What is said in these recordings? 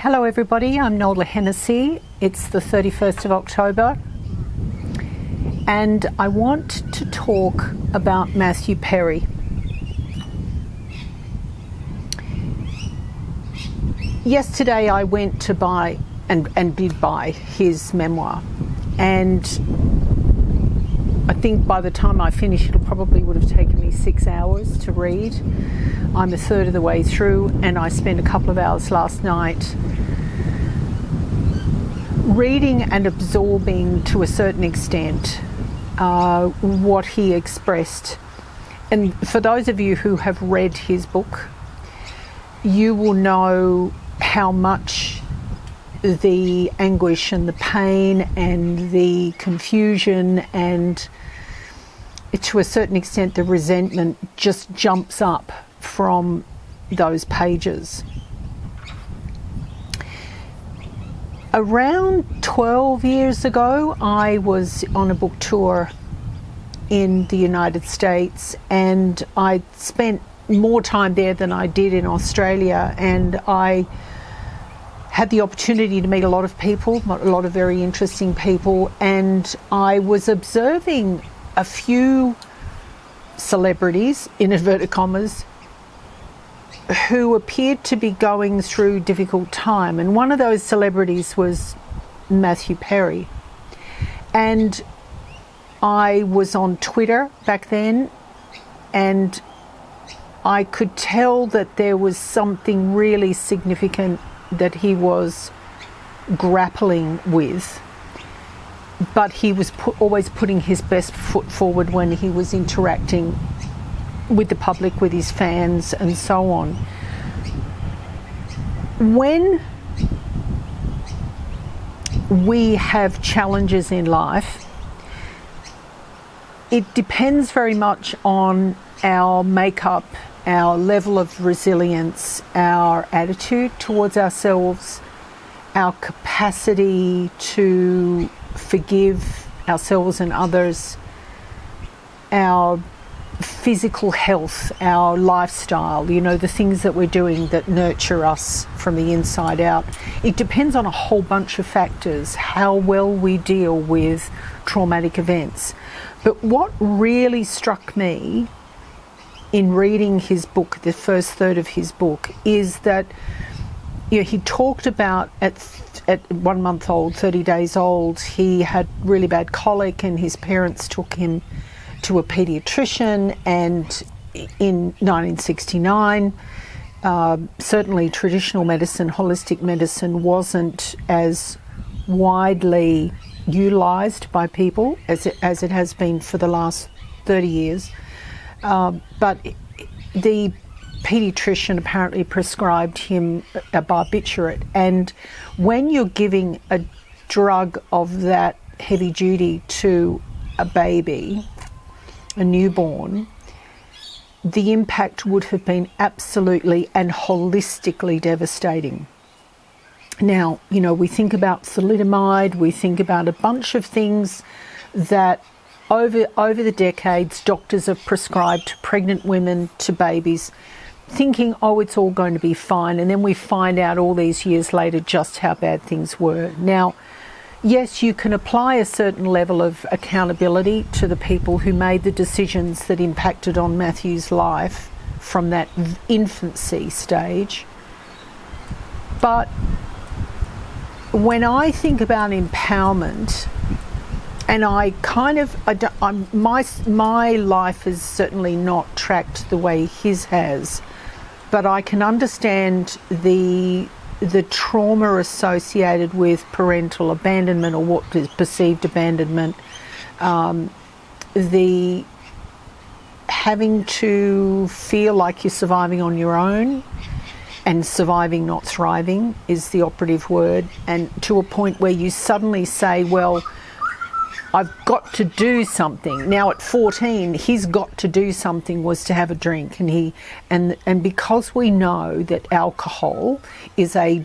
Hello everybody, I'm Nola Hennessy. It's the 31st of October and I want to talk about Matthew Perry. Yesterday I went to buy and did buy his memoir, and I think by the time I finish it probably would have taken me 6 hours to read. I'm a third of the way through and I spent a couple of hours last night reading and absorbing to a certain extent what he expressed. And for those of you who have read his book, you will know how much the anguish and the pain and the confusion and, to a certain extent, the resentment just jumps up from those pages. Around 12 years ago, I was on a book tour in the United States, and I spent more time there than I did in Australia, and I had the opportunity to meet a lot of people, a lot of very interesting people, and I was observing a few celebrities, in inverted commas, who appeared to be going through difficult time. And one of those celebrities was Matthew Perry. And I was on Twitter back then, and I could tell that there was something really significant that he was grappling with, but he was always putting his best foot forward when he was interacting with the public, with his fans and so on. When we have challenges in life, it depends very much on our makeup, our level of resilience, our attitude towards ourselves, our capacity to forgive ourselves and others, our physical health, our lifestyle, the things that we're doing that nurture us from the inside out. It depends on a whole bunch of factors, how well we deal with traumatic events. But what really struck me in reading his book, the first third of his book, is that he talked about at 1 month old, 30 days old, he had really bad colic, and his parents took him to a pediatrician, and in 1969, certainly traditional medicine, holistic medicine, wasn't as widely utilised by people as it has been for the last 30 years. But the pediatrician apparently prescribed him a barbiturate, and when you're giving a drug of that heavy duty to a baby, a newborn, the impact would have been absolutely and holistically devastating. Now, we think about thalidomide, we think about a bunch of things that over the decades doctors have prescribed to pregnant women, to babies, thinking, it's all going to be fine, and then we find out all these years later just how bad things were. Now, yes, you can apply a certain level of accountability to the people who made the decisions that impacted on Matthew's life from that infancy stage. But when I think about empowerment, and my life has certainly not tracked the way his has, but I can understand the trauma associated with parental abandonment, or what is perceived abandonment, the having to feel like you're surviving on your own, and surviving, not thriving, is the operative word, and to a point where you suddenly say, well, I've got to do something. Now at 14, his got to do something was to have a drink, and because we know that alcohol is a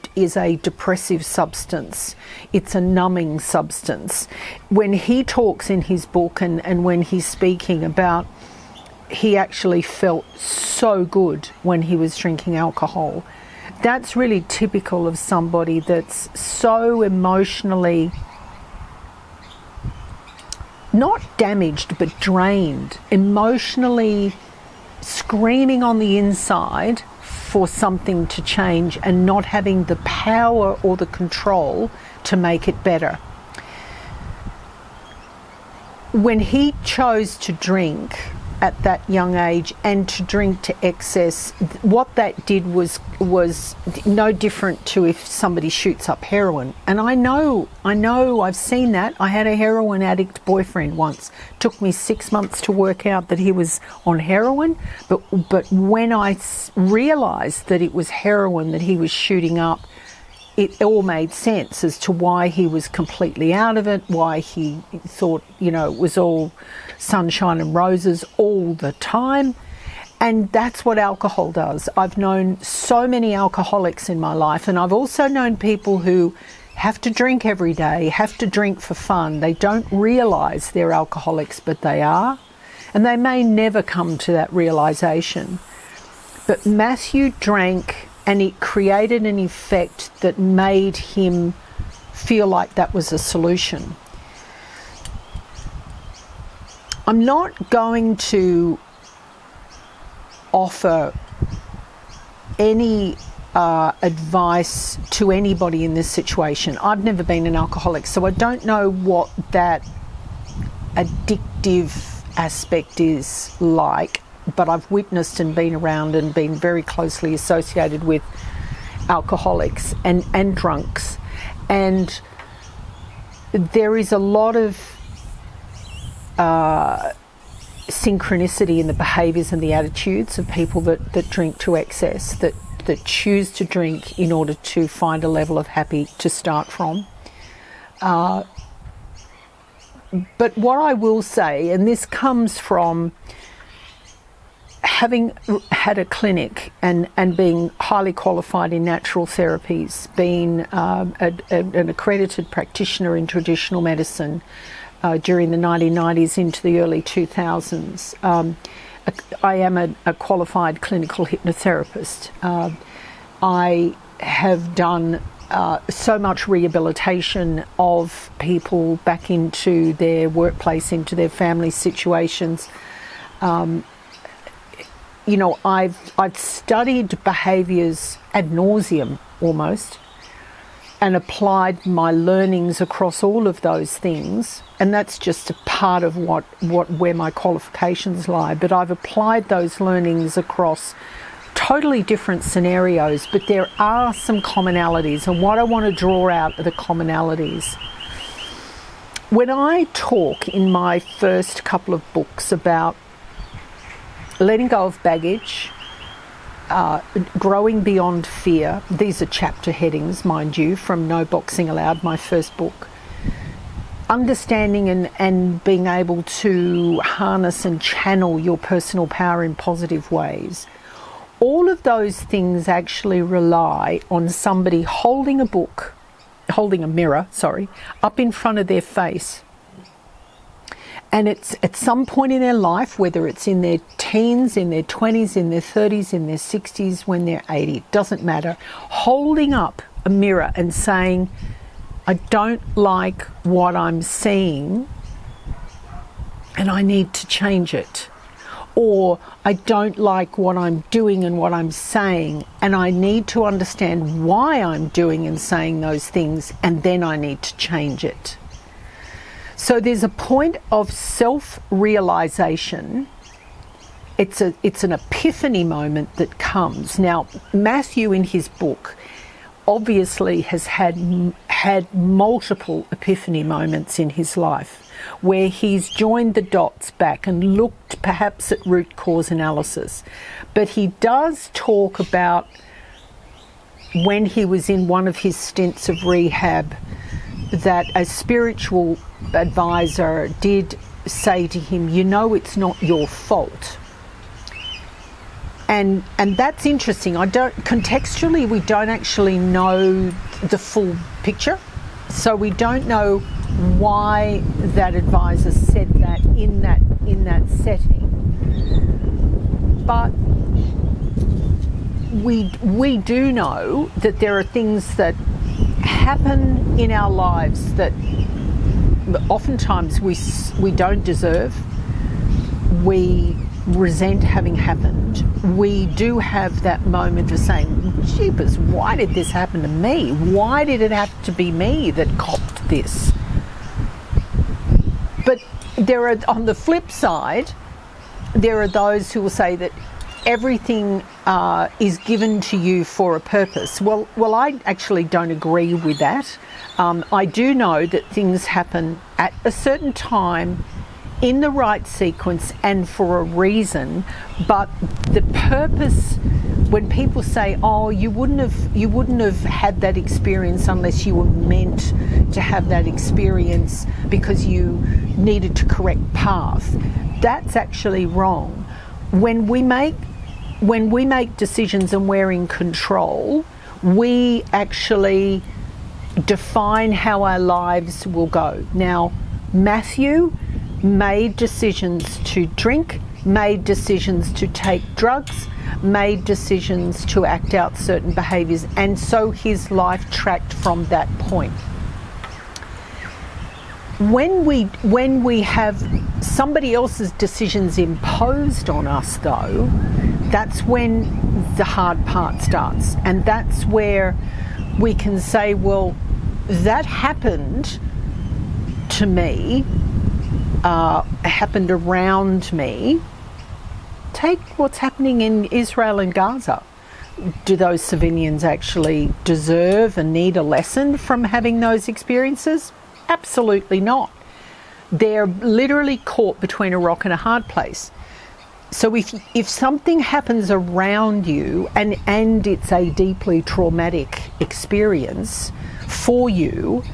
depressive substance, it's a numbing substance. When he talks in his book and when he's speaking about, he actually felt so good when he was drinking alcohol. that's really typical of somebody that's so emotionally not damaged but drained, emotionally screaming on the inside for something to change and not having the power or the control to make it better. When he chose to drink at that young age and to drink to excess, what that did was no different to if somebody shoots up heroin. And I know, I've seen that. I had a heroin addict boyfriend once. Took me 6 months to work out that he was on heroin, but when I realised that it was heroin that he was shooting up, it all made sense as to why he was completely out of it, why he thought, it was all sunshine and roses all the time. And that's what alcohol does. I've known so many alcoholics in my life, and I've also known people who have to drink every day, have to drink for fun. They don't realise they're alcoholics, but they are. And they may never come to that realisation. But Matthew drank, and it created an effect that made him feel like that was a solution. I'm not going to offer any advice to anybody in this situation. I've never been an alcoholic, so I don't know what that addictive aspect is like, but I've witnessed and been around and been very closely associated with alcoholics and drunks. And there is a lot of synchronicity in the behaviours and the attitudes of people that drink to excess, that choose to drink in order to find a level of happy to start from. But what I will say, and this comes from having had a clinic and being highly qualified in natural therapies, being an accredited practitioner in traditional medicine during the 1990s into the early 2000s. I am a qualified clinical hypnotherapist. I have done so much rehabilitation of people back into their workplace, into their family situations. I've studied behaviours ad nauseum almost, and applied my learnings across all of those things, and that's just a part of where my qualifications lie. But I've applied those learnings across totally different scenarios, but there are some commonalities, and what I want to draw out are the commonalities. When I talk in my first couple of books about letting go of baggage, growing beyond fear, these are chapter headings, mind you, from No Boxing Allowed, my first book. Understanding and being able to harness and channel your personal power in positive ways. All of those things actually rely on somebody holding a mirror, up in front of their face. And it's at some point in their life, whether it's in their teens, in their 20s, in their 30s, in their 60s, when they're 80, it doesn't matter, holding up a mirror and saying, I don't like what I'm seeing and I need to change it. Or I don't like what I'm doing and what I'm saying, and I need to understand why I'm doing and saying those things, and then I need to change it. So there's a point of self-realization. It's an epiphany moment that comes. Now, Matthew in his book obviously has had multiple epiphany moments in his life where he's joined the dots back and looked perhaps at root cause analysis. But he does talk about when he was in one of his stints of rehab that a spiritual advisor did say to him, it's not your fault. And that's interesting. Contextually, we don't actually know the full picture. So we don't know why that advisor said that in that setting. But we do know that there are things that happen in our lives that oftentimes we don't deserve. We resent having happened. We do have that moment of saying, jeepers, why did this happen to me? Why did it have to be me that copped this? But there are, on the flip side, there are those who will say that everything is given to you for a purpose. Well, I actually don't agree with that. I do know that things happen at a certain time, in the right sequence and for a reason, but the purpose, when people say, oh, you wouldn't have had that experience unless you were meant to have that experience because you needed to correct path, that's actually wrong. When we make decisions and we're in control, we actually define how our lives will go. Now, Matthew made decisions to drink, made decisions to take drugs, made decisions to act out certain behaviours, and so his life tracked from that point. When we have somebody else's decisions imposed on us, though, that's when the hard part starts, and that's where we can say, well, that happened to me, happened around me. Take what's happening in Israel and Gaza. Do those civilians actually deserve and need a lesson from having those experiences? Absolutely not. They're literally caught between a rock and a hard place. So if something happens around you and it's a deeply traumatic experience for you,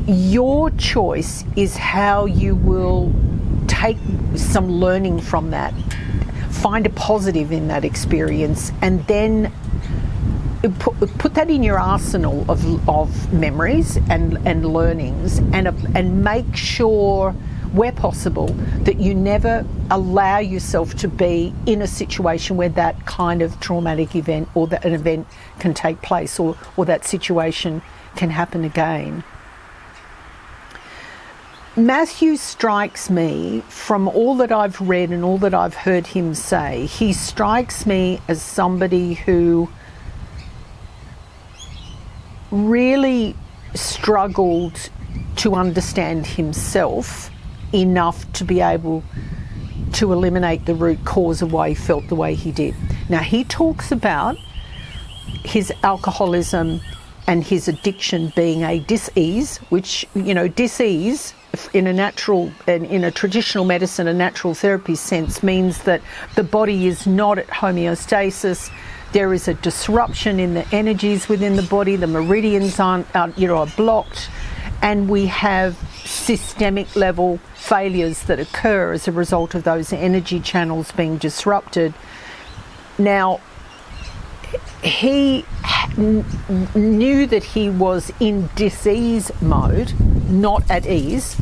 your choice is how you will take some learning from that, find a positive in that experience, and then put that in your arsenal of memories and learnings, and make sure, where possible, that you never allow yourself to be in a situation where that kind of traumatic event or that an event can take place, or that situation can happen again. Matthew strikes me, from all that I've read and all that I've heard him say, he strikes me as somebody who really struggled to understand himself enough to be able to eliminate the root cause of why he felt the way he did. Now, he talks about his alcoholism and his addiction being a dis-ease, which, dis-ease in a traditional medicine, a natural therapy sense, means that the body is not at homeostasis. There is a disruption in the energies within the body. The meridians are blocked, and we have systemic level failures that occur as a result of those energy channels being disrupted. Now, he knew that he was in dis-ease mode, not at ease.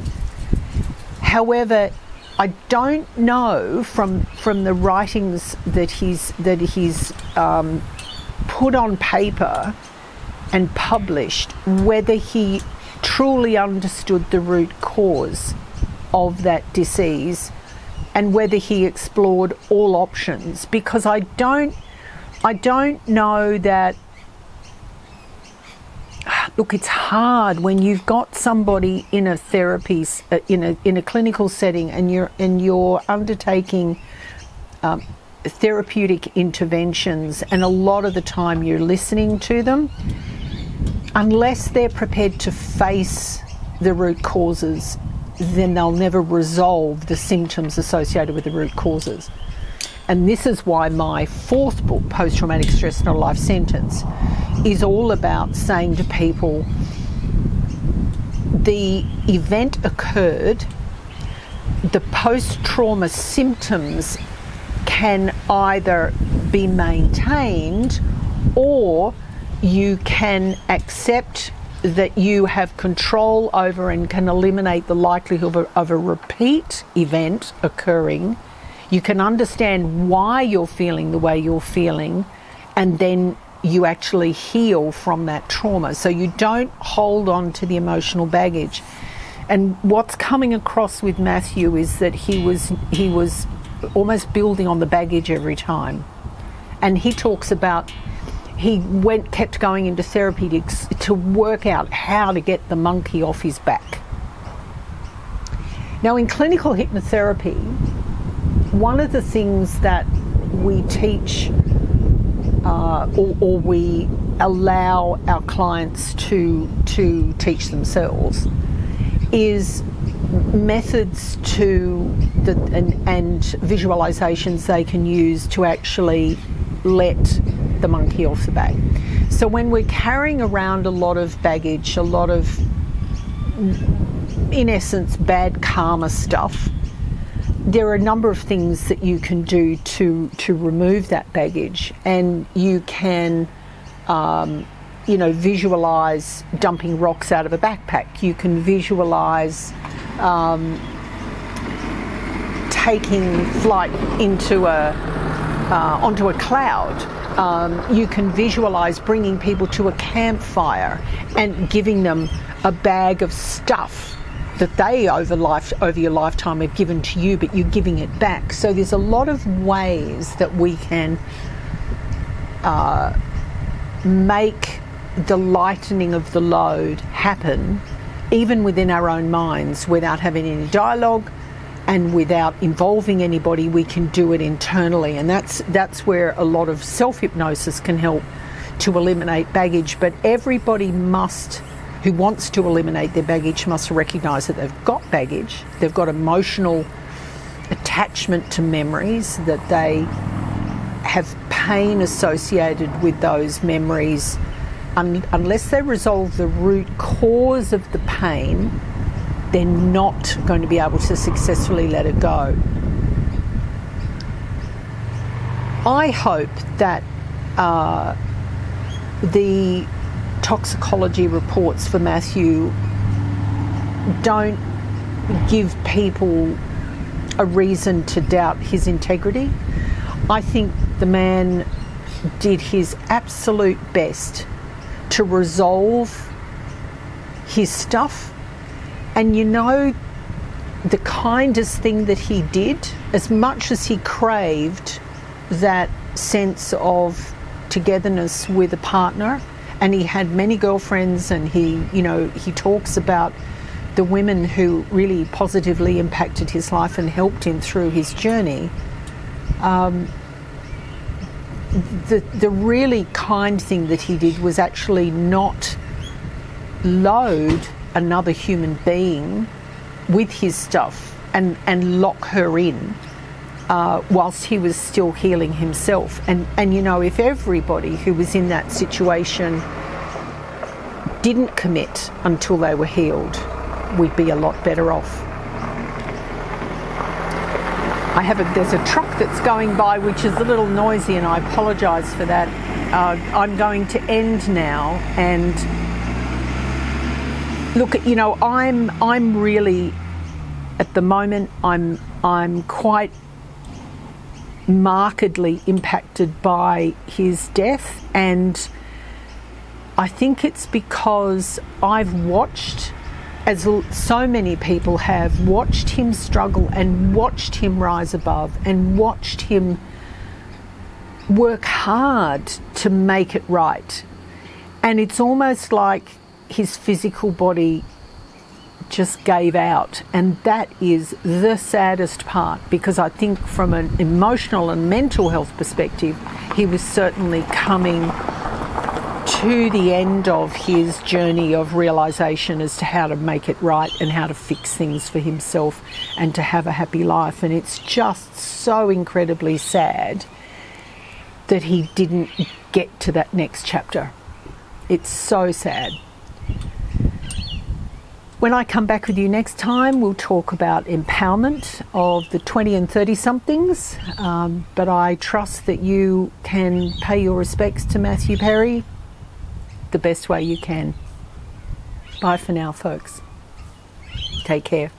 However, I don't know from the writings that he's put on paper and published whether he truly understood the root cause of that disease and whether he explored all options, because I don't know that. Look, it's hard when you've got somebody in a therapy, in a clinical setting, and you're undertaking therapeutic interventions, and a lot of the time you're listening to them. Unless they're prepared to face the root causes, then they'll never resolve the symptoms associated with the root causes. And this is why my fourth book, Post-Traumatic Stress Not a Life Sentence, is all about saying to people, the event occurred, the post-trauma symptoms can either be maintained, or you can accept that you have control over and can eliminate the likelihood of a repeat event occurring. You can understand why you're feeling the way you're feeling, and then you actually heal from that trauma. So you don't hold on to the emotional baggage. And what's coming across with Matthew is that he was almost building on the baggage every time. And he talks about he kept going into therapy to work out how to get the monkey off his back. Now, in clinical hypnotherapy, one of the things that we teach or we allow our clients to teach themselves is methods and visualizations they can use to actually let the monkey off the back. So when we're carrying around a lot of baggage, a lot of, in essence, bad karma stuff, there are a number of things that you can do to remove that baggage. And you can visualize dumping rocks out of a backpack. You can visualize taking flight onto a cloud. You can visualize bringing people to a campfire and giving them a bag of stuff that they over your lifetime have given to you, but you're giving it back. So there's a lot of ways that we can make the lightening of the load happen, even within our own minds, without having any dialogue and without involving anybody. We can do it internally, and that's where a lot of self-hypnosis can help to eliminate baggage. But everybody who wants to eliminate their baggage must recognise that they've got baggage, they've got emotional attachment to memories, that they have pain associated with those memories. Unless they resolve the root cause of the pain, they're not going to be able to successfully let it go. I hope that the toxicology reports for Matthew don't give people a reason to doubt his integrity. I think the man did his absolute best to resolve his stuff. And the kindest thing that he did, as much as he craved that sense of togetherness with a partner, and he had many girlfriends, and he talks about the women who really positively impacted his life and helped him through his journey. The really kind thing that he did was actually not load another human being with his stuff and lock her in whilst he was still healing himself. And if everybody who was in that situation didn't commit until they were healed, we'd be a lot better off. There's a truck that's going by which is a little noisy, and I apologise for that. I'm going to end now, and look, I'm really, at the moment, I'm quite markedly impacted by his death, and I think it's because I've watched, as so many people have, watched him struggle and watched him rise above and watched him work hard to make it right. And it's almost like his physical body just gave out, and that is the saddest part, because I think from an emotional and mental health perspective, he was certainly coming to the end of his journey of realisation as to how to make it right and how to fix things for himself and to have a happy life. And it's just so incredibly sad that he didn't get to that next chapter. It's so sad. When I come back with you next time, we'll talk about empowerment of the 20 and 30-somethings. But I trust that you can pay your respects to Matthew Perry the best way you can. Bye for now, folks. Take care.